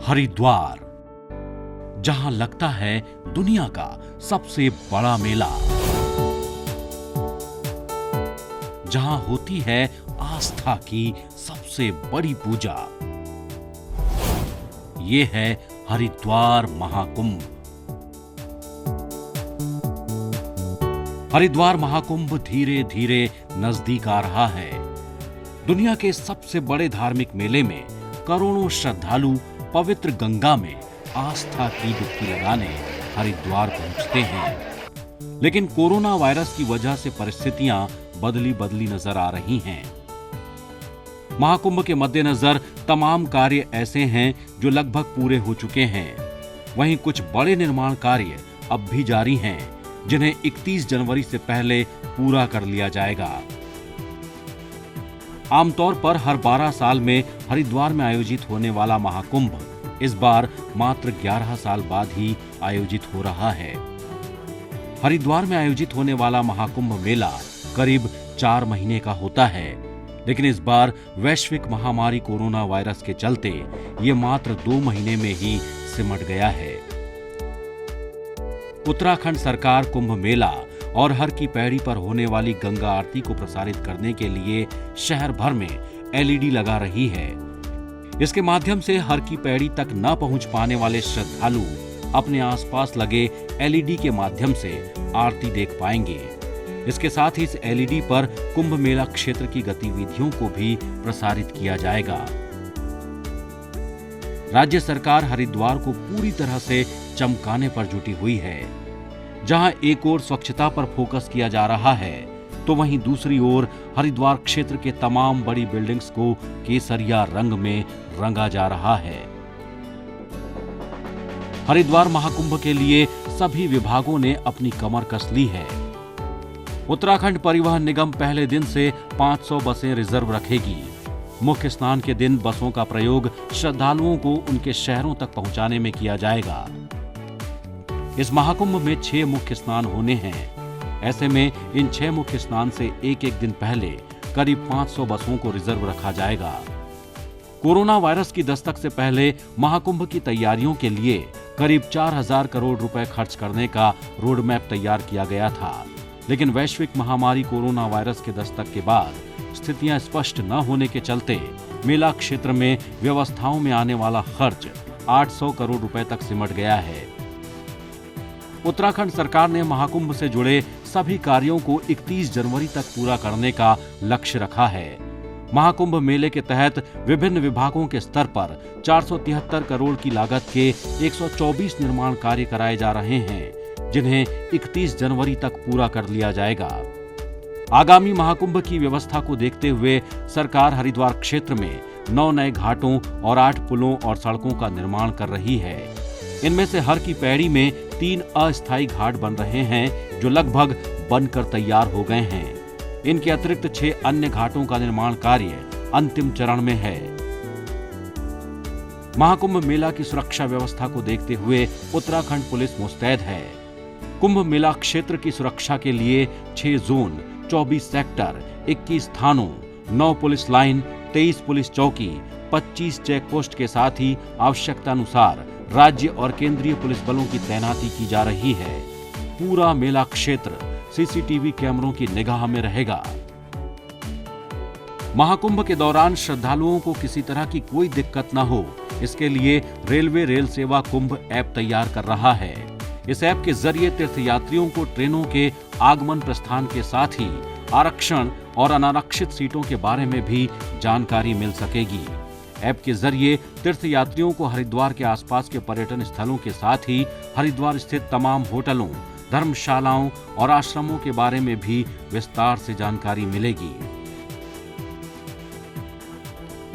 हरिद्वार, जहां लगता है दुनिया का सबसे बड़ा मेला, जहां होती है आस्था की सबसे बड़ी पूजा। ये है हरिद्वार महाकुंभ। हरिद्वार महाकुंभ धीरे धीरे नजदीक आ रहा है। दुनिया के सबसे बड़े धार्मिक मेले में करोड़ों श्रद्धालु पवित्र गंगा में आस्था की डुबकी लगाने हरिद्वार पहुंचते हैं। लेकिन कोरोना वायरस की वजह से परिस्थितियां बदली नजर आ रही हैं। महाकुंभ के मद्देनजर तमाम कार्य ऐसे हैं जो लगभग पूरे हो चुके हैं। वहीं कुछ बड़े निर्माण कार्य अब भी जारी हैं, जिन्हें 31 जनवरी से पहले पूरा कर लिया जाएगा। आमतौर पर हर 12 साल में हरिद्वार में आयोजित होने वाला महाकुंभ इस बार मात्र 11 साल बाद ही आयोजित हो रहा है। हरिद्वार में आयोजित होने वाला महाकुंभ मेला करीब 4 महीने का होता है, लेकिन इस बार वैश्विक महामारी कोरोना वायरस के चलते ये मात्र 2 महीने में ही सिमट गया है। उत्तराखंड सरकार कुंभ मेला और हर की पैड़ी पर होने वाली गंगा आरती को प्रसारित करने के लिए शहर भर में एलईडी लगा रही है। इसके माध्यम से हर की पैड़ी तक न पहुंच पाने वाले श्रद्धालु अपने आसपास लगे एलईडी के माध्यम से आरती देख पाएंगे। इसके साथ ही इस एलईडी पर कुंभ मेला क्षेत्र की गतिविधियों को भी प्रसारित किया जाएगा। राज्य सरकार हरिद्वार को पूरी तरह से चमकाने पर जुटी हुई है। जहां एक ओर स्वच्छता पर फोकस किया जा रहा है, तो वहीं दूसरी ओर हरिद्वार क्षेत्र के तमाम बड़ी बिल्डिंग्स को केसरिया रंग में रंगा जा रहा है। हरिद्वार महाकुंभ के लिए सभी विभागों ने अपनी कमर कस ली है। उत्तराखंड परिवहन निगम पहले दिन से 500 बसें रिजर्व रखेगी। मुख्य स्नान के दिन बसों का प्रयोग श्रद्धालुओं को उनके शहरों तक पहुंचाने में किया जाएगा। इस महाकुंभ में 6 मुख्य स्नान होने हैं। ऐसे में इन 6 मुख्य स्नान से एक दिन पहले करीब 500 बसों को रिजर्व रखा जाएगा। कोरोना वायरस की दस्तक से पहले महाकुंभ की तैयारियों के लिए करीब 4000 करोड़ रुपए खर्च करने का रोड मैप तैयार किया गया था, लेकिन वैश्विक महामारी कोरोना वायरस के दस्तक के बाद स्थितियां स्पष्ट न होने के चलते मेला क्षेत्र में व्यवस्थाओं में आने वाला खर्च 800 करोड़ रुपए तक सिमट गया है। उत्तराखंड सरकार ने महाकुंभ से जुड़े सभी कार्यों को 31 जनवरी तक पूरा करने का लक्ष्य रखा है। महाकुंभ मेले के तहत विभिन्न विभागों के स्तर पर 473 करोड़ की लागत के 124 निर्माण कार्य कराए जा रहे हैं, जिन्हें 31 जनवरी तक पूरा कर लिया जाएगा। आगामी महाकुंभ की व्यवस्था को देखते हुए सरकार हरिद्वार क्षेत्र में 9 नए घाटों और 8 पुलों और सड़कों का निर्माण कर रही है। इनमें से हर की पैड़ी में 3 अस्थायी घाट बन रहे हैं, जो लगभग बनकर तैयार हो गए हैं। इनके अतिरिक्त 6 अन्य घाटों का निर्माण कार्य अंतिम चरण में है। महाकुंभ मेला की सुरक्षा व्यवस्था को देखते हुए उत्तराखंड पुलिस मुस्तैद है। कुंभ मेला क्षेत्र की सुरक्षा के लिए 6 जोन, 24 सेक्टर, 21 थानों, 9 पुलिस लाइन, 23 पुलिस चौकी, 25 चेक पोस्ट के साथ ही आवश्यकता अनुसार राज्य और केंद्रीय पुलिस बलों की तैनाती की जा रही है। पूरा मेला क्षेत्र सीसीटीवी कैमरों की निगाह में रहेगा। महाकुंभ के दौरान श्रद्धालुओं को किसी तरह की कोई दिक्कत न हो, इसके लिए रेलवे रेल सेवा कुंभ ऐप तैयार कर रहा है। इस ऐप के जरिए तीर्थयात्रियों को ट्रेनों के आगमन प्रस्थान के साथ ही आरक्षण और अनारक्षित सीटों के बारे में भी जानकारी मिल सकेगी। ऐप के जरिए तीर्थयात्रियों को हरिद्वार के आसपास के पर्यटन स्थलों के साथ ही हरिद्वार स्थित तमाम होटलों, धर्मशालाओं और आश्रमों के बारे में भी विस्तार से जानकारी मिलेगी।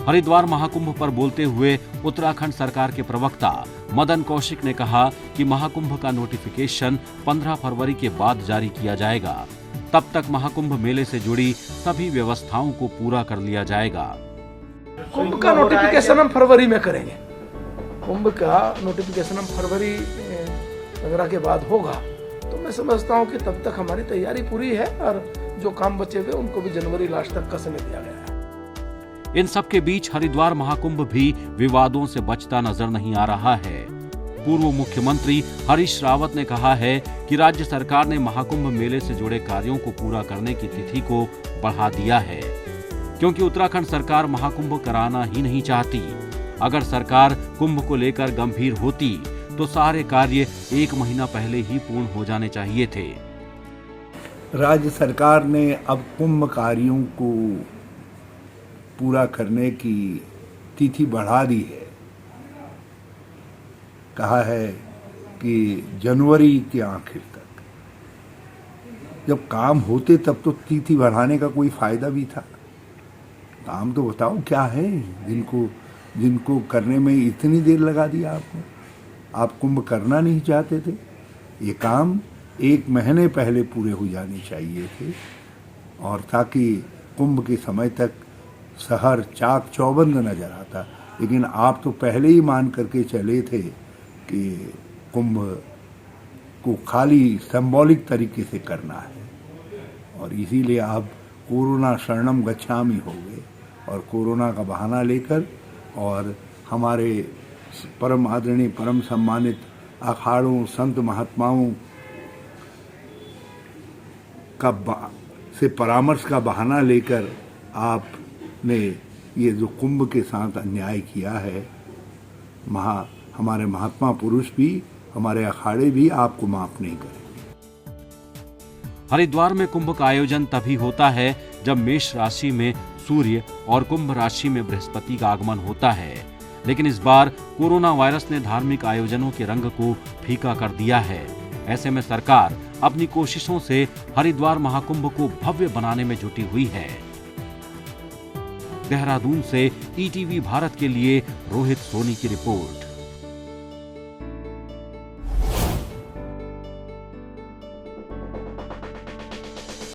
हरिद्वार महाकुंभ पर बोलते हुए उत्तराखंड सरकार के प्रवक्ता मदन कौशिक ने कहा कि महाकुंभ का नोटिफिकेशन 15 फरवरी के बाद जारी किया जाएगा। तब तक महाकुंभ मेले से जुड़ी सभी व्यवस्थाओं को पूरा कर लिया जाएगा। कुंभ का नोटिफिकेशन हम फरवरी में करेंगे। कुंभ का नोटिफिकेशन हम फरवरी 15 के बाद होगा, तो मैं समझता हूँ कि तब तक हमारी तैयारी पूरी है और जो काम बचे हुए उनको भी जनवरी लास्ट तक का समय दिया गया है। इन सब के बीच हरिद्वार महाकुंभ भी विवादों से बचता नजर नहीं आ रहा है। पूर्व मुख्यमंत्री हरीश रावत ने कहा है कि राज्य सरकार ने महाकुंभ मेले से जुड़े कार्यों को पूरा करने की तिथि को बढ़ा दिया है, क्योंकि उत्तराखंड सरकार महाकुंभ कराना ही नहीं चाहती। अगर सरकार कुंभ को लेकर गंभीर होती तो सारे कार्य 1 महीना पहले ही पूर्ण हो जाने चाहिए थे। राज्य सरकार ने अब कुंभ कार्यों को पूरा करने की तिथि बढ़ा दी है। कहा है कि जनवरी के आखिर तक। जब काम होते तब तो तिथि बढ़ाने का कोई फायदा भी था। काम तो बताओ क्या है जिनको करने में इतनी देर लगा दिया आपने। आप कुंभ करना नहीं चाहते थे। ये काम 1 महीने पहले पूरे हो जाने चाहिए थे, और ताकि कुंभ के समय तक शहर चाक चौबंद नजर आता। लेकिन आप तो पहले ही मान करके चले थे कि कुंभ को खाली सिंबॉलिक तरीके से करना है, और इसीलिए आप कोरोना शरणम गच्छामि हो गए और कोरोना का बहाना लेकर और हमारे परम आदरणीय परम सम्मानित अखाड़ों संत महात्माओं से परामर्श का बहाना लेकर आपने ये जो कुंभ के साथ अन्याय किया है, हमारे महात्मा पुरुष भी, हमारे अखाड़े भी आपको माफ नहीं करेंगे। हरिद्वार में कुंभ का आयोजन तभी होता है जब मेष राशि में सूर्य और कुंभ राशि में बृहस्पति का आगमन होता है। लेकिन इस बार कोरोना वायरस ने धार्मिक आयोजनों के रंग को फीका कर दिया है। ऐसे में सरकार अपनी कोशिशों से हरिद्वार महाकुंभ को भव्य बनाने में जुटी हुई है। देहरादून से ईटीवी भारत के लिए रोहित सोनी की रिपोर्ट।